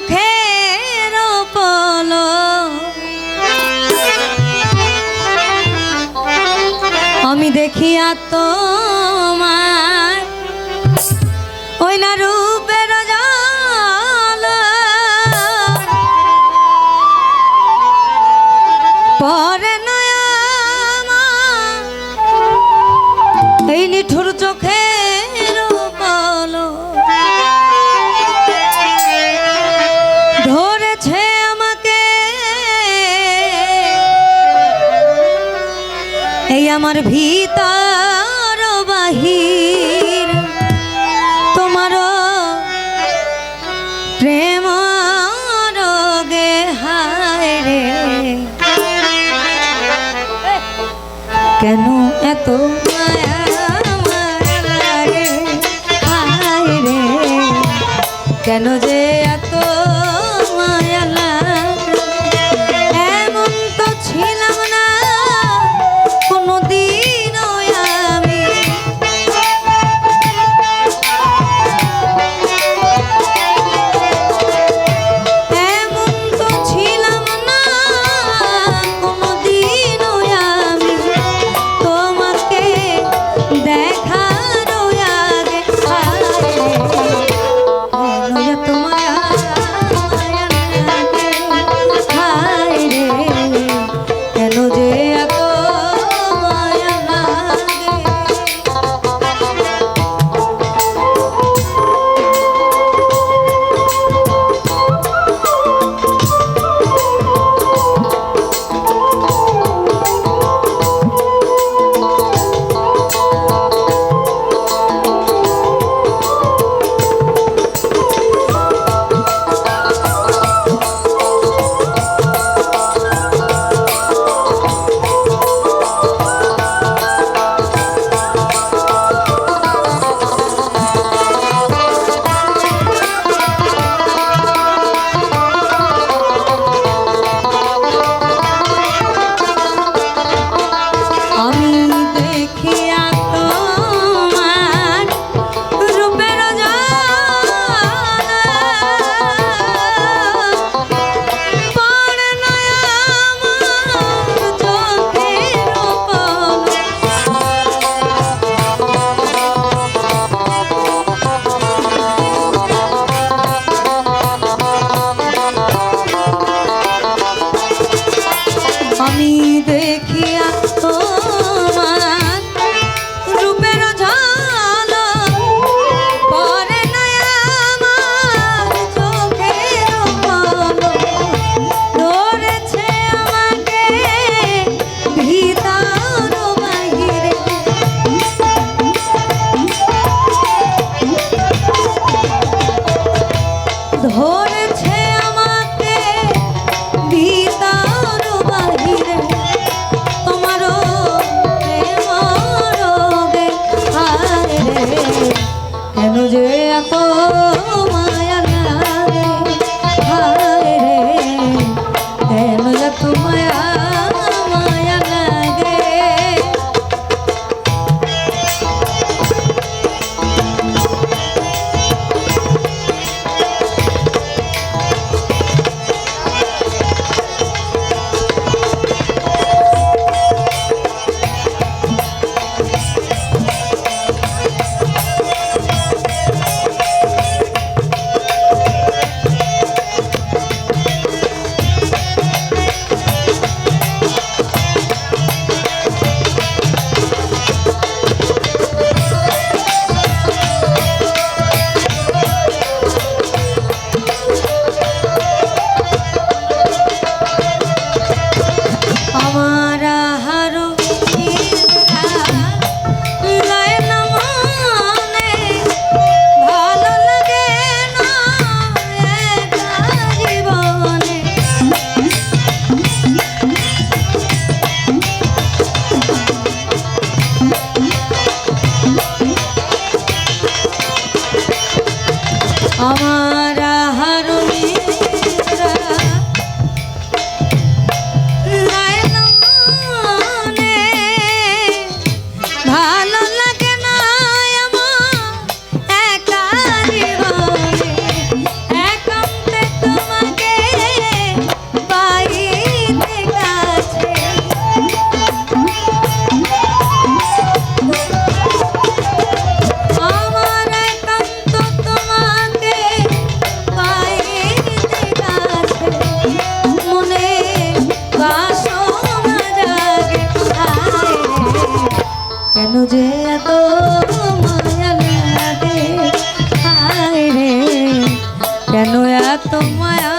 চোখের পলক আমি দেখিয়া তোমার ওই না রূপের জাল পরে নয়া এই নিঠুর চোখের পলক ধরেছে আমাকে এই আমার ভিতর বাহির তোমার প্রেম রোগে হায় রে কেন এত মায়া লাগে হায় রে কেন যে এত মায়া লাগে এমন তো ছিলাম না কোনোদিন আমি এমন তো ছিলাম না কোনোদিন আমি তোমাকে দেখার আগে কেন যে এত মায়া লাগে আমি দেখিয়া তোমার রূপের ঝলক পরে নয়া আমার চোখের পলক ধরেছে আমাকে ভিতর বাহিরে ধরেছে আমাকে ভিতর বাহিরে তোমার প্রেম রোগে হায় রে কেন যে এত মায়া লাগে হায় রে কেন এত মায়া মায়া লাগে মায়া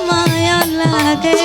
মায়া লাগে।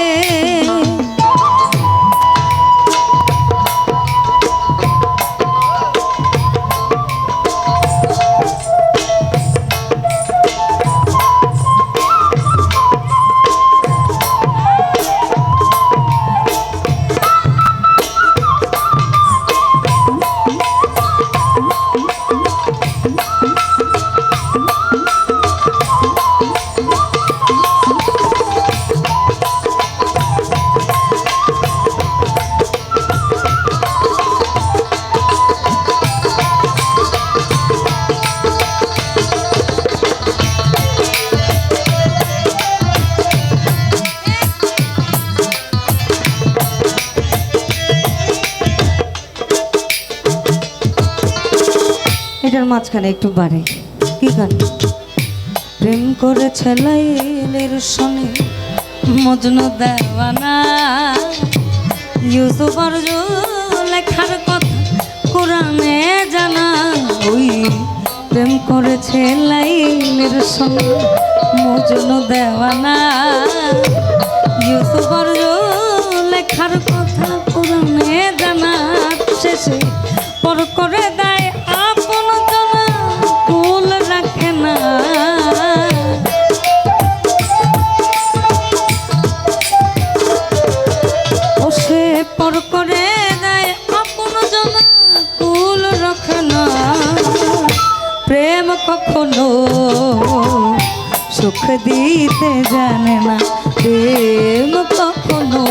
এটার মাঝখানে একটু বাড়ে কি গান? প্রেম করেছে লাইলের সনে মজনু দেওয়ানা, ইউসুফ আর লেখার কথা কোরআনে জানা। ওই প্রেম করেছে লাইলের সনে মজনু দেওয়ানা, ইউসুফ আর লেখার কথা কোরআনে জানা। শেষে পর করে দেয় আপন জানা, কুল রাখে না। ও সে পর করে দেয় আপন জানা, কুল রাখে না। প্রেম কখনো সুখ দিতে জানে না, প্রেম কখনো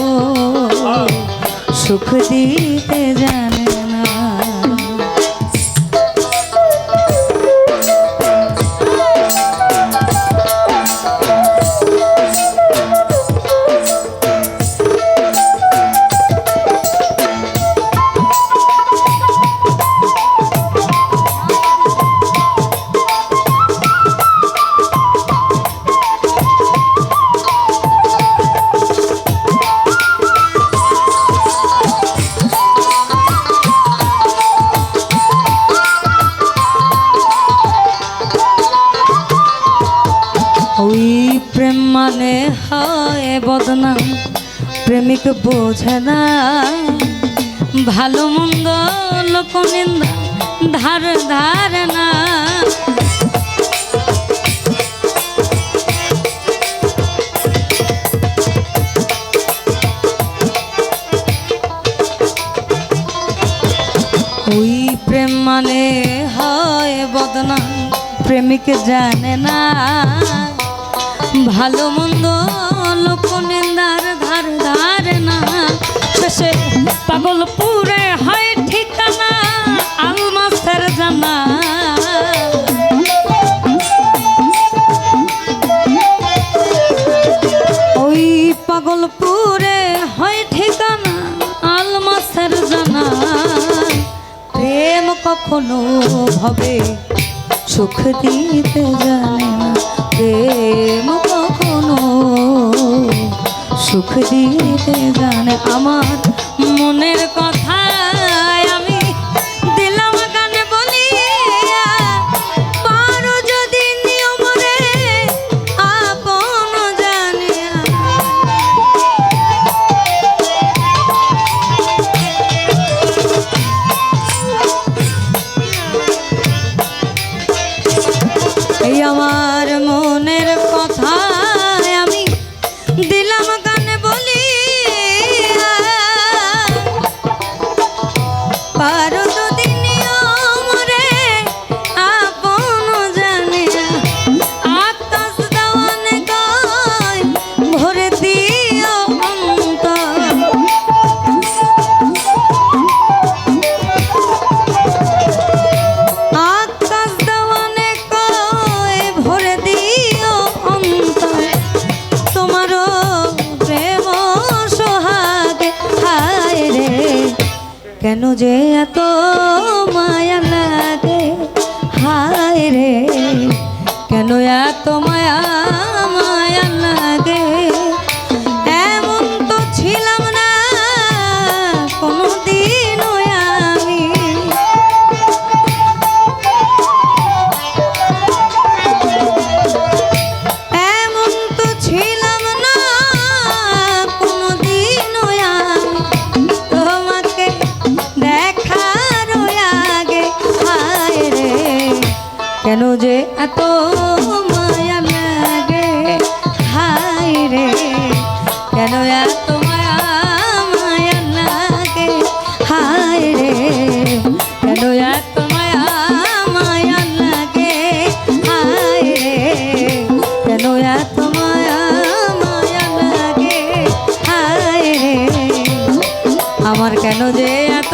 সুখ দিতে জানে না। প্রেম মানে হয় বদনাম, প্রেমিক বোঝে না। ভালো মন্দ লোক নিন্দা ধার ধার না। ওই প্রেম মানে হয় বদনাম, প্রেমিক জানে না। ভালো মন্দ লোক নিন্দার ধার ধার না। শেষে পাগলপুরে হয় ঠিকানা, আলমাসের জানা। ওই পাগলপুরে হয় ঠিকানা, আলমাসের জানা। প্রেম কখনো ভবে সুখ দিতে জানে না, প্রেম কখনো সুখ দিতে জানে। আমার মনের কথা আমি দিলাম গানে বলিয়া, পারো যদি নিয়ম রে আপন জানিয়া। এই আমার মনের কথা আমি দিলাম গানে বলিয়া, পারো যদি নিয়ম রে আপন জানিয়া। আকাশ দেওয়ানে গায় ভরে দিও অন্তর, আকাশ দেওয়ানে গায় ভরে দিও অন্তর। তোমারও প্রেম সোহাগে হায় রে, কেন যে এত মায়া লাগে। হায় রে, কেন এত মায়া মায়া লাগে। এমন তো ছিলাম না কোনোদিনও আমি, এমন তো রে কেন এত মায়া মায়া লাগে হায় রে কেন এত মায়া মায়া লাগে হায় রে কেন এত মায়া মায়া লাগে হায় রে আমার কেন যে এত